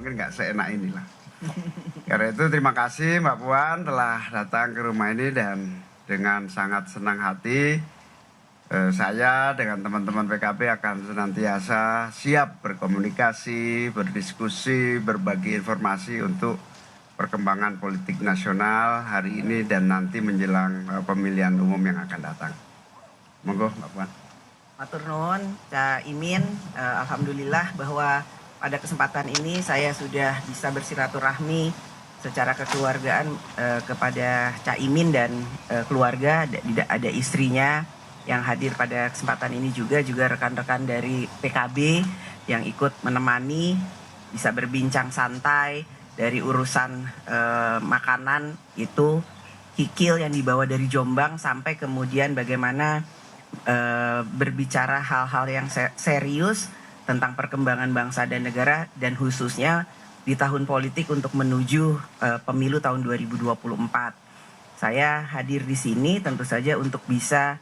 mungkin nggak seenak inilah. Karena itu terima kasih Mbak Puan telah datang ke rumah ini dan dengan sangat senang hati saya dengan teman-teman PKB akan senantiasa siap berkomunikasi, berdiskusi, berbagi informasi untuk perkembangan politik nasional hari ini dan nanti menjelang pemilihan umum yang akan datang. Monggo Mbak Puan. Matur nuwun Cak Imin, alhamdulillah bahwa pada kesempatan ini saya sudah bisa bersilaturahmi secara kekeluargaan kepada Cak Imin dan keluarga, ada istrinya yang hadir pada kesempatan ini juga rekan-rekan dari PKB yang ikut menemani, bisa berbincang santai dari urusan makanan itu, kikil yang dibawa dari Jombang sampai kemudian bagaimana berbicara hal-hal yang serius tentang perkembangan bangsa dan negara dan khususnya di tahun politik untuk menuju pemilu tahun 2024. Saya hadir di sini tentu saja untuk bisa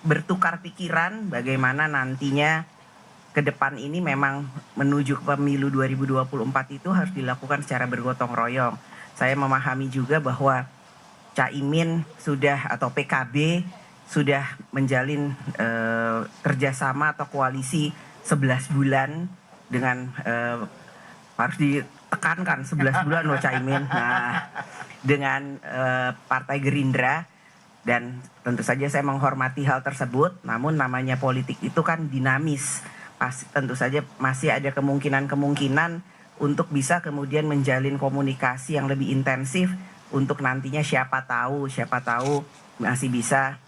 bertukar pikiran bagaimana nantinya ke depan ini memang menuju ke pemilu 2024 itu harus dilakukan secara bergotong royong. Saya memahami juga bahwa Cak Imin sudah atau PKB sudah menjalin kerjasama atau koalisi 11 bulan dengan harus ditekankan 11 bulan loh Cak Imin. Nah, dengan Partai Gerindra. Dan tentu saja saya menghormati hal tersebut, namun namanya politik itu kan dinamis. Tentu saja masih ada kemungkinan untuk bisa kemudian menjalin komunikasi yang lebih intensif untuk nantinya siapa tahu masih bisa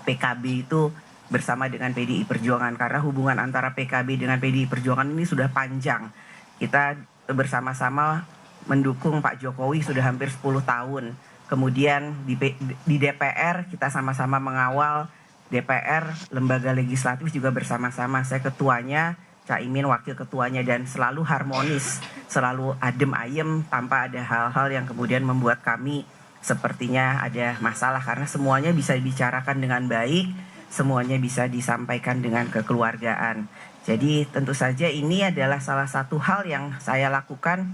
PKB itu bersama dengan PDI Perjuangan. Karena hubungan antara PKB dengan PDI Perjuangan ini sudah panjang. Kita bersama-sama mendukung Pak Jokowi sudah hampir 10 tahun. Kemudian di DPR kita sama-sama mengawal DPR, lembaga legislatif juga bersama-sama. Saya ketuanya, Cak Imin wakil ketuanya dan selalu harmonis, selalu adem ayem tanpa ada hal-hal yang kemudian membuat kami sepertinya ada masalah karena semuanya bisa dibicarakan dengan baik, semuanya bisa disampaikan dengan kekeluargaan. Jadi tentu saja ini adalah salah satu hal yang saya lakukan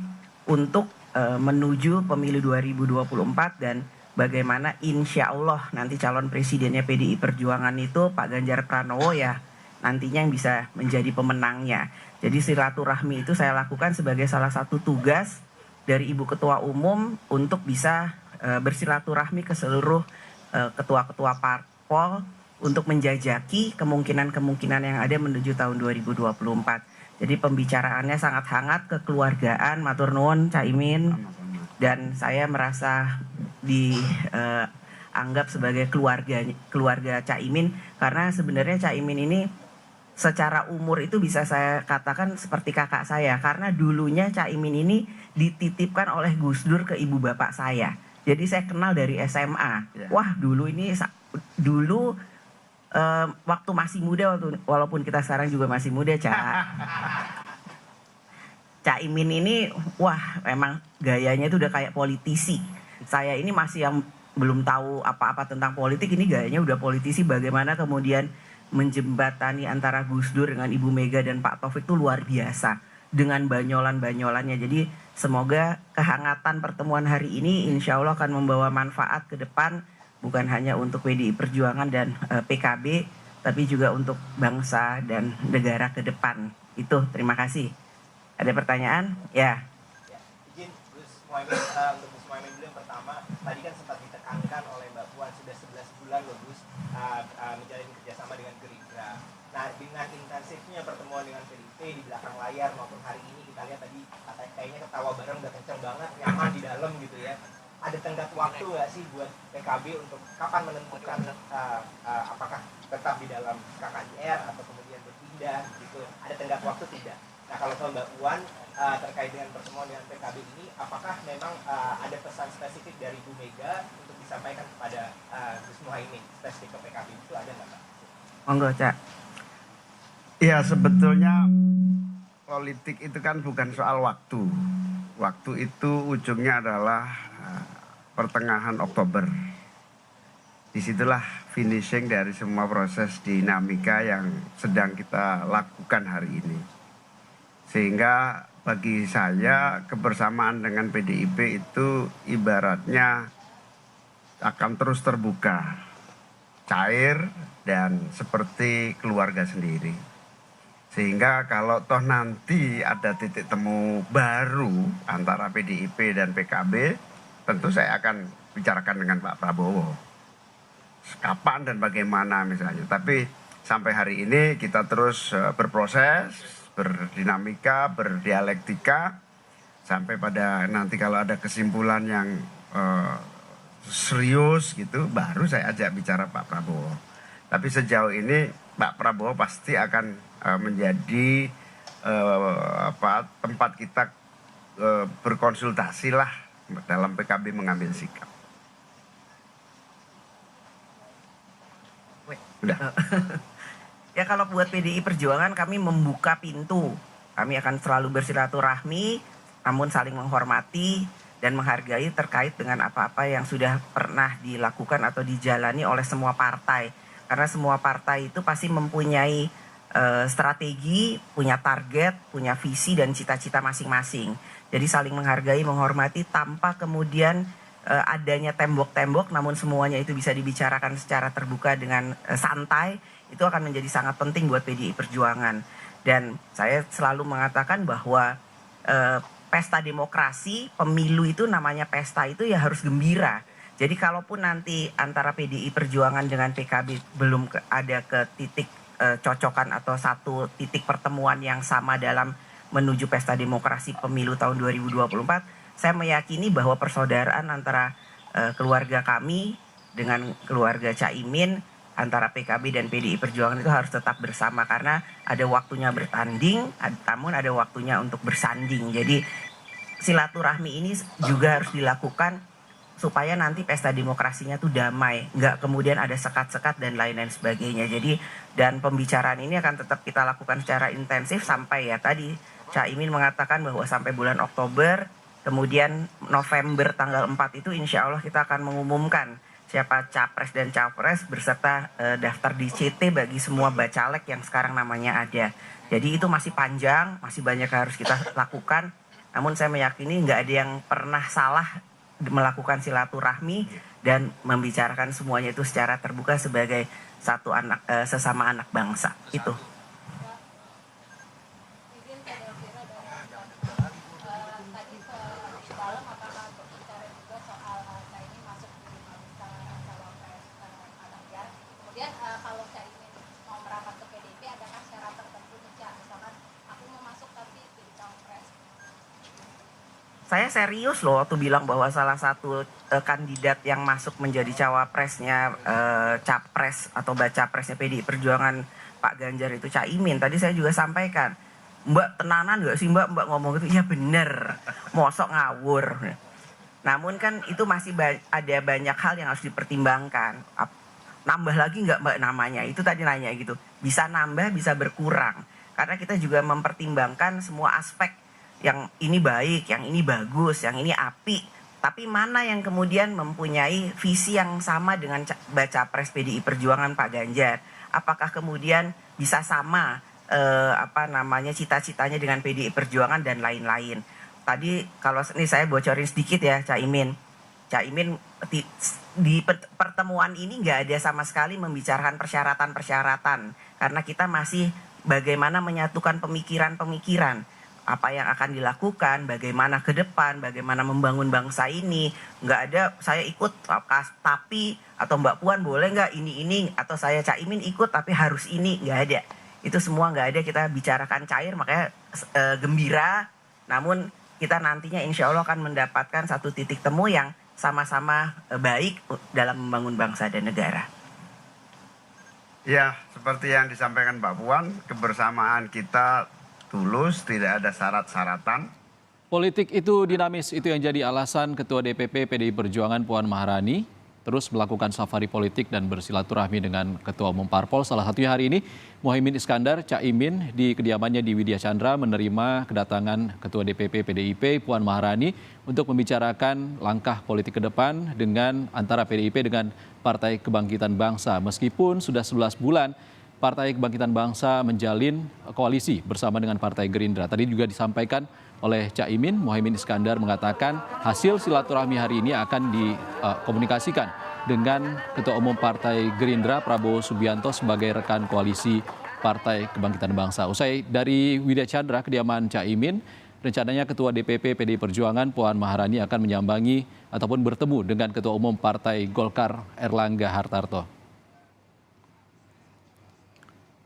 untuk menuju pemilu 2024 dan bagaimana insya Allah nanti calon presidennya PDI Perjuangan itu Pak Ganjar Pranowo ya nantinya yang bisa menjadi pemenangnya. Jadi silaturahmi itu saya lakukan sebagai salah satu tugas dari Ibu Ketua Umum untuk bisa bersilaturahmi ke seluruh ketua-ketua parpol untuk menjajaki kemungkinan-kemungkinan yang ada menuju tahun 2024. Jadi pembicaraannya sangat hangat, kekeluargaan, matur nuwun Cak Imin, dan saya merasa dianggap sebagai keluarga Cak Imin karena sebenarnya Cak Imin ini secara umur itu bisa saya katakan seperti kakak saya karena dulunya Cak Imin ini dititipkan oleh Gus Dur ke ibu bapak saya. Jadi saya kenal dari SMA. Wah dulu waktu masih muda, walaupun kita sekarang juga masih muda Cak Imin ini wah memang gayanya itu udah kayak politisi. Saya ini masih yang belum tahu apa-apa tentang politik, ini gayanya udah politisi. Bagaimana kemudian menjembatani antara Gus Dur dengan Ibu Mega dan Pak Taufik itu luar biasa dengan banyolan-banyolannya. Jadi semoga kehangatan pertemuan hari ini insya Allah akan membawa manfaat ke depan bukan hanya untuk PDI Perjuangan dan PKB, tapi juga untuk bangsa dan negara ke depan. Itu, terima kasih. Ada pertanyaan? Ya. Izin Gus Muhaimin, untuk Gus Muhaimin dulu yang pertama, tadi kan sempat ditekankan oleh Mbak Puan sudah 11 bulan loh Gus menjalin kerjasama dengan Gerindra. Nah dengan intensifnya pertemuan dengan PDIP di belakang layar maupun hari ini kita lihat tadi kayaknya ketawa bareng udah kenceng banget, nyaman di dalam gitu ya. Ada tenggat waktu nggak sih buat PKB untuk kapan menentukan apakah tetap di dalam KKIR atau kemudian berpindah gitu? Ada tenggat waktu tidak? Nah kalau Mbak Puan terkait dengan pertemuan dengan PKB ini, apakah memang ada pesan spesifik dari Bu Mega untuk disampaikan kepada Gus Muhaimin spesifik ke PKB itu ada nggak Pak? Monggo Cak. Ya sebetulnya politik itu kan bukan soal waktu. Waktu itu ujungnya adalah pertengahan Oktober. Disitulah finishing dari semua proses dinamika yang sedang kita lakukan hari ini. Sehingga bagi saya kebersamaan dengan PDIP itu ibaratnya akan terus terbuka, cair, dan seperti keluarga sendiri. Sehingga kalau toh nanti ada titik temu baru antara PDIP dan PKB, tentu saya akan bicarakan dengan Pak Prabowo. Kapan dan bagaimana misalnya. Tapi sampai hari ini kita terus berproses, berdinamika, berdialektika, sampai pada nanti kalau ada kesimpulan yang serius gitu, baru saya ajak bicara Pak Prabowo. Tapi sejauh ini Pak Prabowo pasti akan menjadi tempat kita berkonsultasi lah dalam PKB mengambil sikap. Udah. Ya kalau buat PDI Perjuangan kami membuka pintu. Kami akan selalu bersilaturahmi, namun saling menghormati dan menghargai terkait dengan apa-apa yang sudah pernah dilakukan atau dijalani oleh semua partai. Karena semua partai itu pasti mempunyai strategi, punya target, punya visi dan cita-cita masing-masing. Jadi saling menghargai, menghormati tanpa kemudian adanya tembok-tembok, namun semuanya itu bisa dibicarakan secara terbuka dengan santai. Itu akan menjadi sangat penting buat PDI Perjuangan. Dan saya selalu mengatakan bahwa pesta demokrasi, pemilu itu namanya pesta itu ya harus gembira. Jadi kalaupun nanti antara PDI Perjuangan dengan PKB belum ada ke titik cocokan atau satu titik pertemuan yang sama dalam menuju pesta demokrasi pemilu tahun 2024, saya meyakini bahwa persaudaraan antara keluarga kami dengan keluarga Caimin, antara PKB dan PDI Perjuangan itu harus tetap bersama karena ada waktunya bertanding, namun ada waktunya untuk bersanding. Jadi silaturahmi ini juga harus dilakukan supaya nanti pesta demokrasinya tuh damai, nggak kemudian ada sekat-sekat dan lain-lain sebagainya. Jadi dan pembicaraan ini akan tetap kita lakukan secara intensif sampai ya tadi Caimin mengatakan bahwa sampai bulan Oktober, kemudian November tanggal 4 itu insya Allah kita akan mengumumkan siapa capres dan cawapres beserta daftar DCT bagi semua bacalek yang sekarang namanya ada. Jadi itu masih panjang, masih banyak yang harus kita lakukan. Namun saya meyakini nggak ada yang pernah salah melakukan silaturahmi dan membicarakan semuanya itu secara terbuka sebagai satu anak sesama anak bangsa. Itu. Saya serius loh waktu bilang bahwa salah satu kandidat yang masuk menjadi cawapresnya capres atau baca presnya PDI Perjuangan Pak Ganjar itu Caimin. Tadi saya juga sampaikan, Mbak tenanan gak sih Mbak ngomong gitu? Ya bener, mosok ngawur. Namun kan itu masih ada banyak hal yang harus dipertimbangkan. Nambah lagi nggak Mbak namanya? Itu tadi nanya gitu. Bisa nambah, bisa berkurang. Karena kita juga mempertimbangkan semua aspek. Yang ini baik, yang ini bagus, yang ini api. Tapi mana yang kemudian mempunyai visi yang sama dengan baca pres PDI Perjuangan Pak Ganjar? Apakah kemudian bisa sama cita-citanya dengan PDI Perjuangan dan lain-lain? Tadi kalau ini saya bocorin sedikit ya Caimin di pertemuan ini nggak ada sama sekali membicarakan persyaratan-persyaratan karena kita masih bagaimana menyatukan pemikiran-pemikiran. Apa yang akan dilakukan, bagaimana ke depan, bagaimana membangun bangsa ini. Nggak ada saya ikut tapi atau Mbak Puan boleh nggak ini atau saya Caimin ikut tapi harus ini, nggak ada. Itu semua nggak ada, kita bicarakan cair makanya gembira. Namun kita nantinya insya Allah akan mendapatkan satu titik temu yang sama-sama baik dalam membangun bangsa dan negara. Ya, seperti yang disampaikan Mbak Puan, kebersamaan kita tulus, tidak ada syarat-syaratan. Politik itu dinamis, itu yang jadi alasan Ketua DPP PDI Perjuangan Puan Maharani terus melakukan safari politik dan bersilaturahmi dengan Ketua Umum Parpol. Salah satunya hari ini Muhaimin Iskandar Caimin di kediamannya di Widya Chandra menerima kedatangan Ketua DPP PDIP Puan Maharani untuk membicarakan langkah politik ke depan dengan antara PDIP dengan Partai Kebangkitan Bangsa. Meskipun sudah 11 bulan Partai Kebangkitan Bangsa menjalin koalisi bersama dengan Partai Gerindra. Tadi juga disampaikan oleh Caimin, Muhaimin Iskandar mengatakan hasil silaturahmi hari ini akan dikomunikasikan dengan Ketua Umum Partai Gerindra Prabowo Subianto sebagai rekan koalisi Partai Kebangkitan Bangsa. Usai dari Widya Chandra, kediaman Caimin, rencananya Ketua DPP PDI Perjuangan Puan Maharani akan menyambangi ataupun bertemu dengan Ketua Umum Partai Golkar Erlangga Hartarto.